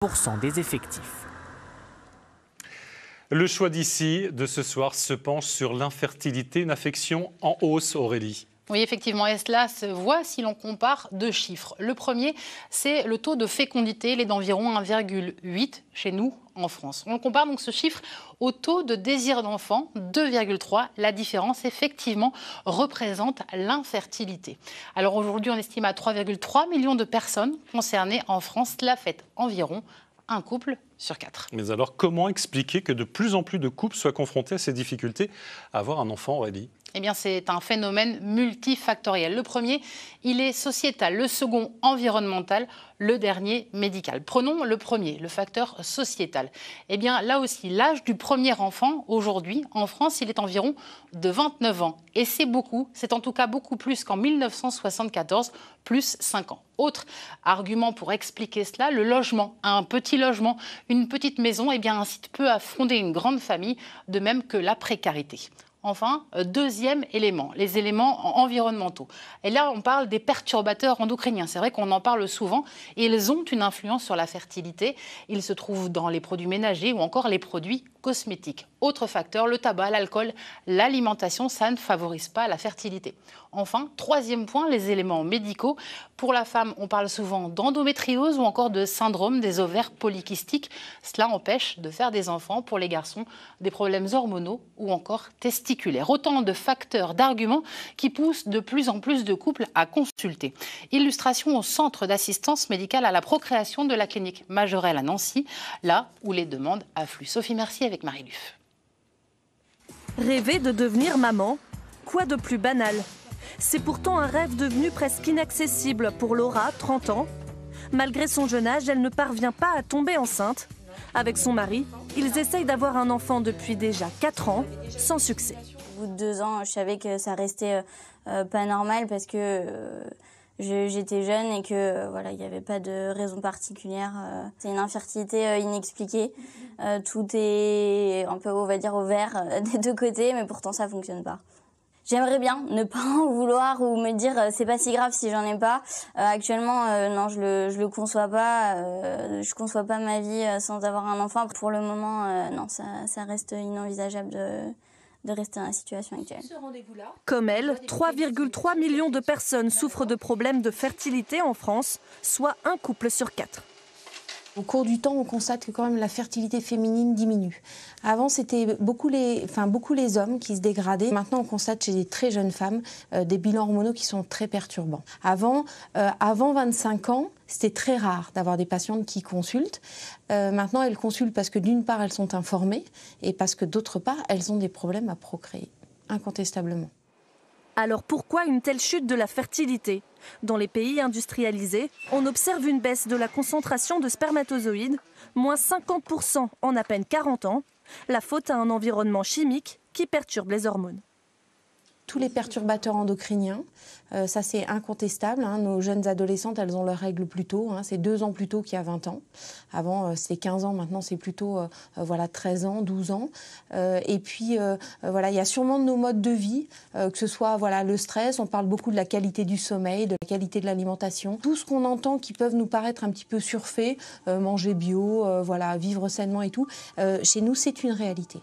% des effectifs. Le choix d'ici de ce soir se penche sur l'infertilité, une affection en hausse, Aurélie. Oui, effectivement, et cela se voit si l'on compare deux chiffres. Le premier, c'est le taux de fécondité, il est d'environ 1,8 chez nous en France. On compare donc ce chiffre au taux de désir d'enfant, 2,3. La différence, effectivement, représente l'infertilité. Alors aujourd'hui, on estime à 3,3 millions de personnes concernées en France. Cela fait environ un couple sur 4. Mais alors, comment expliquer que de plus en plus de couples soient confrontés à ces difficultés à avoir un enfant, Aurélie ? Eh bien, c'est un phénomène multifactoriel. Le premier, il est sociétal. Le second, environnemental. Le dernier, médical. Prenons le premier, le facteur sociétal. Eh bien, là aussi, l'âge du premier enfant, aujourd'hui, en France, il est environ de 29 ans. Et c'est beaucoup, c'est en tout cas beaucoup plus qu'en 1974, plus 5 ans. Autre argument pour expliquer cela, le logement. Un petit logement, une petite maison, eh bien, incite peu à fonder une grande famille, de même que la précarité. Enfin, deuxième élément, les éléments environnementaux. Et là, on parle des perturbateurs endocriniens. C'est vrai qu'on en parle souvent. Et ils ont une influence sur la fertilité. Ils se trouvent dans les produits ménagers ou encore les produits cosmétiques. Autre facteur, le tabac, l'alcool, l'alimentation, ça ne favorise pas la fertilité. Enfin, troisième point, les éléments médicaux. Pour la femme, on parle souvent d'endométriose ou encore de syndrome des ovaires polykystiques. Cela empêche de faire des enfants. Pour les garçons, des problèmes hormonaux ou encore testiculaires. Autant de facteurs, d'arguments qui poussent de plus en plus de couples à consulter. Illustration au centre d'assistance médicale à la procréation de la clinique Majorelle à Nancy, là où les demandes affluent. Sophie Mercier avec Marie-Luf. Rêver de devenir maman, quoi de plus banal? C'est pourtant un rêve devenu presque inaccessible pour Laura, 30 ans. Malgré son jeune âge, elle ne parvient pas à tomber enceinte. Avec son mari, ils essayent d'avoir un enfant depuis déjà 4 ans, sans succès. Au bout de 2 ans, je savais que ça restait pas normal parce que j'étais jeune et que voilà, il n'y avait pas de raison particulière. C'est une infertilité inexpliquée. Tout est un peu, on va dire, au vert des deux côtés, mais pourtant ça fonctionne pas. J'aimerais bien ne pas en vouloir ou me dire c'est pas si grave si j'en ai pas. Actuellement, non, je le conçois pas. Je conçois pas ma vie sans avoir un enfant. Pour le moment, non, ça reste inenvisageable de rester dans la situation actuelle. Comme elle, 3,3 millions de personnes souffrent de problèmes de fertilité en France, soit un couple sur 4. Au cours du temps, on constate que quand même la fertilité féminine diminue. Avant, c'était beaucoup les hommes qui se dégradaient. Maintenant, on constate chez les très jeunes femmes des bilans hormonaux qui sont très perturbants. Avant 25 ans, c'était très rare d'avoir des patientes qui consultent. Maintenant, elles consultent parce que d'une part, elles sont informées et parce que d'autre part, elles ont des problèmes à procréer, incontestablement. Alors pourquoi une telle chute de la fertilité? Dans les pays industrialisés, on observe une baisse de la concentration de spermatozoïdes, moins 50% en à peine 40 ans, la faute à un environnement chimique qui perturbe les hormones. Tous les perturbateurs endocriniens, ça c'est incontestable. Nos jeunes adolescentes, elles ont leurs règles plus tôt. C'est 2 ans plus tôt qu'il y a 20 ans. Avant, c'était 15 ans, maintenant c'est plutôt 13 ans, 12 ans. Et puis, il y a sûrement de nos modes de vie, que ce soit le stress, on parle beaucoup de la qualité du sommeil, de la qualité de l'alimentation. Tout ce qu'on entend qui peuvent nous paraître un petit peu surfait, manger bio, vivre sainement et tout, chez nous c'est une réalité.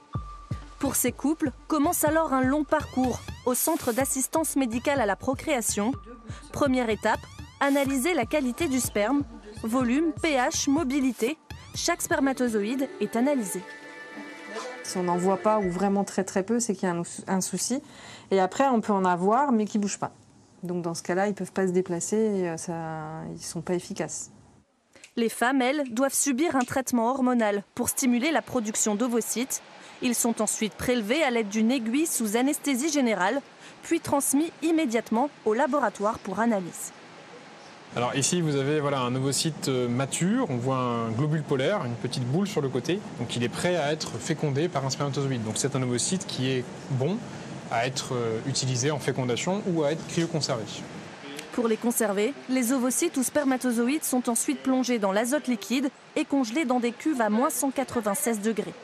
Pour ces couples, commence alors un long parcours au centre d'assistance médicale à la procréation. Première étape, analyser la qualité du sperme, volume, pH, mobilité. Chaque spermatozoïde est analysé. Si on n'en voit pas ou vraiment très très peu, c'est qu'il y a un souci. Et après, on peut en avoir, mais qui ne bougent pas. Donc dans ce cas-là, ils ne peuvent pas se déplacer et ils ne sont pas efficaces. Les femmes, elles, doivent subir un traitement hormonal pour stimuler la production d'ovocytes. Ils sont ensuite prélevés à l'aide d'une aiguille sous anesthésie générale, puis transmis immédiatement au laboratoire pour analyse. Alors ici, vous avez un ovocyte mature, on voit un globule polaire, une petite boule sur le côté. Donc il est prêt à être fécondé par un spermatozoïde. Donc c'est un ovocyte qui est bon à être utilisé en fécondation ou à être cryoconservé. Pour les conserver, les ovocytes ou spermatozoïdes sont ensuite plongés dans l'azote liquide et congelés dans des cuves à moins 196 degrés.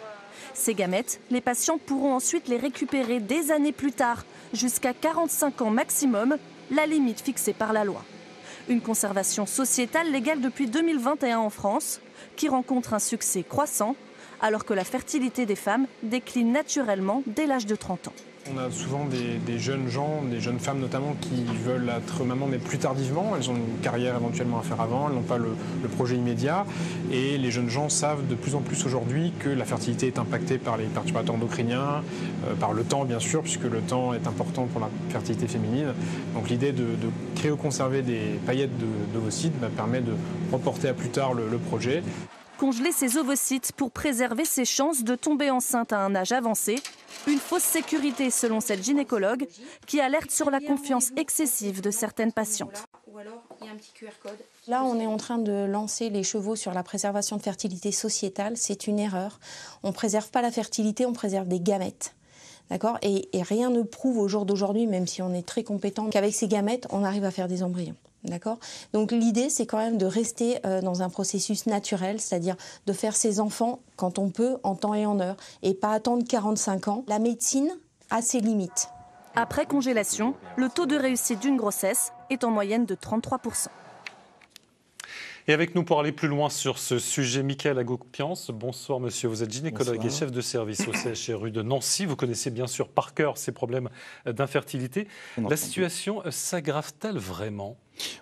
Ces gamètes, les patients pourront ensuite les récupérer des années plus tard, jusqu'à 45 ans maximum, la limite fixée par la loi. Une conservation sociétale légale depuis 2021 en France. qui rencontre un succès croissant, alors que la fertilité des femmes décline naturellement dès l'âge de 30 ans. On a souvent des jeunes gens, des jeunes femmes notamment, qui veulent être maman, mais plus tardivement. Elles ont une carrière éventuellement à faire avant, elles n'ont pas le projet immédiat. Et les jeunes gens savent de plus en plus aujourd'hui que la fertilité est impactée par les perturbateurs endocriniens, par le temps bien sûr, puisque le temps est important pour la fertilité féminine. Donc l'idée de cryoconserver des paillettes d'ovocytes permet de reporter à plus tard le projet. Congeler ses ovocytes pour préserver ses chances de tomber enceinte à un âge avancé. Une fausse sécurité selon cette gynécologue qui alerte sur la confiance excessive de certaines patientes. Ou alors, il y a un petit QR code. Là, on est en train de lancer les chevaux sur la préservation de fertilité sociétale. C'est une erreur. On ne préserve pas la fertilité, on préserve des gamètes. D'accord ? Et rien ne prouve au jour d'aujourd'hui, même si on est très compétent, qu'avec ces gamètes, on arrive à faire des embryons. D'accord ? Donc l'idée, c'est quand même de rester dans un processus naturel, c'est-à-dire de faire ses enfants quand on peut, en temps et en heure, et pas attendre 45 ans. La médecine a ses limites. Après congélation, le taux de réussite d'une grossesse est en moyenne de 33%. Et avec nous pour aller plus loin sur ce sujet, Mickaël Agoupiance. Bonsoir monsieur, vous êtes gynécologue et chef de service au CHRU de Nancy. Vous connaissez bien sûr par cœur ces problèmes d'infertilité. La situation s'aggrave-t-elle vraiment ?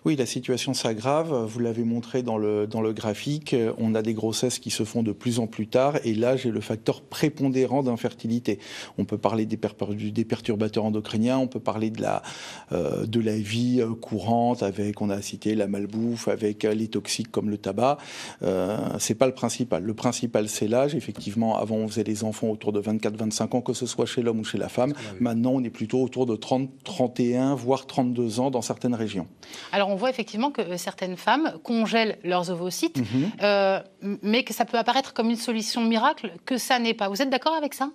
Oui, la situation s'aggrave. Vous l'avez montré dans le graphique. On a des grossesses qui se font de plus en plus tard. Et l'âge est le facteur prépondérant d'infertilité. On peut parler des perturbateurs endocriniens. On peut parler de la vie courante avec, on a cité la malbouffe, avec les toxiques comme le tabac. C'est pas le principal. Le principal, c'est l'âge. Effectivement, avant, on faisait les enfants autour de 24-25 ans, que ce soit chez l'homme ou chez la femme. Maintenant, on est plutôt autour de 30, 31, voire 32 ans dans certaines régions. Alors on voit effectivement que certaines femmes congèlent leurs ovocytes, mais que ça peut apparaître comme une solution miracle, que ça n'est pas. Vous êtes d'accord avec ça ?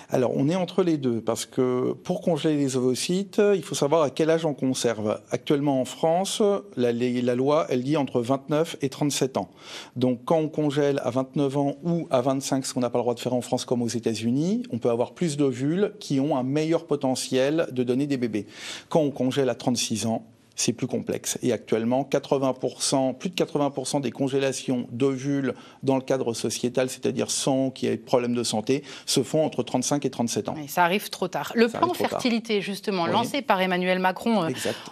Alors, on est entre les deux, parce que pour congeler les ovocytes, il faut savoir à quel âge on conserve. Actuellement en France, la loi, elle dit entre 29 et 37 ans. Donc, quand on congèle à 29 ans ou à 25, ce qu'on n'a pas le droit de faire en France comme aux États-Unis, on peut avoir plus d'ovules qui ont un meilleur potentiel de donner des bébés. Quand on congèle à 36 ans, c'est plus complexe. Et actuellement, plus de 80% des congélations d'ovules dans le cadre sociétal, c'est-à-dire sans qu'il y ait de problème de santé, se font entre 35 et 37 ans. Et ça arrive trop tard. Le plan fertilité, justement, lancé par Emmanuel Macron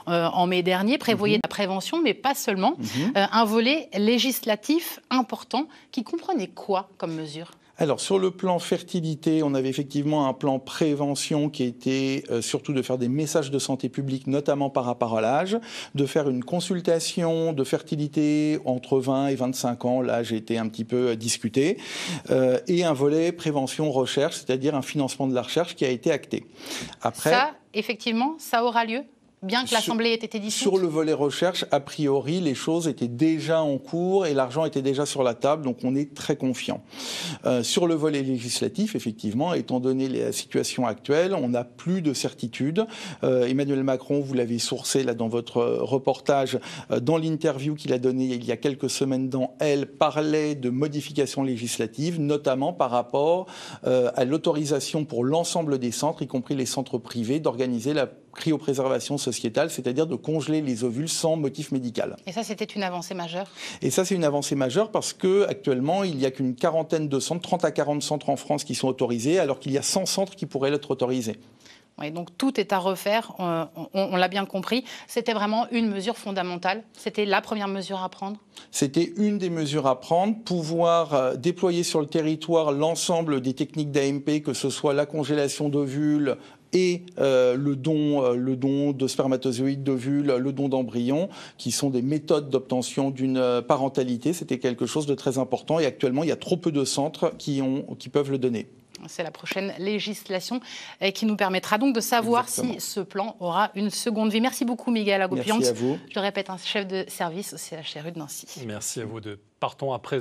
en mai dernier, prévoyait la prévention, mais pas seulement. Un volet législatif important qui comprenait quoi comme mesure ? Alors, sur le plan fertilité, on avait effectivement un plan prévention qui était surtout de faire des messages de santé publique, notamment par rapport à l'âge, de faire une consultation de fertilité entre 20 et 25 ans, l'âge était un petit peu discuté, et un volet prévention-recherche, c'est-à-dire un financement de la recherche qui a été acté. Après, ça, effectivement, ça aura lieu ? Bien que l'Assemblée ait été dissoute. Sur le volet recherche, a priori, les choses étaient déjà en cours et l'argent était déjà sur la table, donc on est très confiant. Sur le volet législatif, effectivement, étant donné la situation actuelle, on n'a plus de certitude. Emmanuel Macron, vous l'avez sourcé là dans votre reportage, dans l'interview qu'il a donnée il y a quelques semaines dans Elle, parlait de modifications législatives, notamment par rapport à l'autorisation pour l'ensemble des centres, y compris les centres privés, d'organiser la cryopréservation sociétale, c'est-à-dire de congeler les ovules sans motif médical. Et ça, c'était une avancée majeure ? Et ça, c'est une avancée majeure parce qu'actuellement, il n'y a qu'une quarantaine de centres, 30 à 40 centres en France qui sont autorisés, alors qu'il y a 100 centres qui pourraient être autorisés. Oui, donc tout est à refaire, on l'a bien compris. C'était vraiment une mesure fondamentale. C'était la première mesure à prendre. C'était une des mesures à prendre, pouvoir déployer sur le territoire l'ensemble des techniques d'AMP, que ce soit la congélation d'ovules, et le don de spermatozoïdes, d'ovules, le don d'embryons, qui sont des méthodes d'obtention d'une parentalité. C'était quelque chose de très important et actuellement, il y a trop peu de centres qui peuvent le donner. C'est la prochaine législation qui nous permettra donc de savoir si ce plan aura une seconde vie. Merci beaucoup, Mickaël Agoupiance. Merci à vous. Je le répète, un chef de service au CHRU de Nancy. Merci à vous. Partons à présent.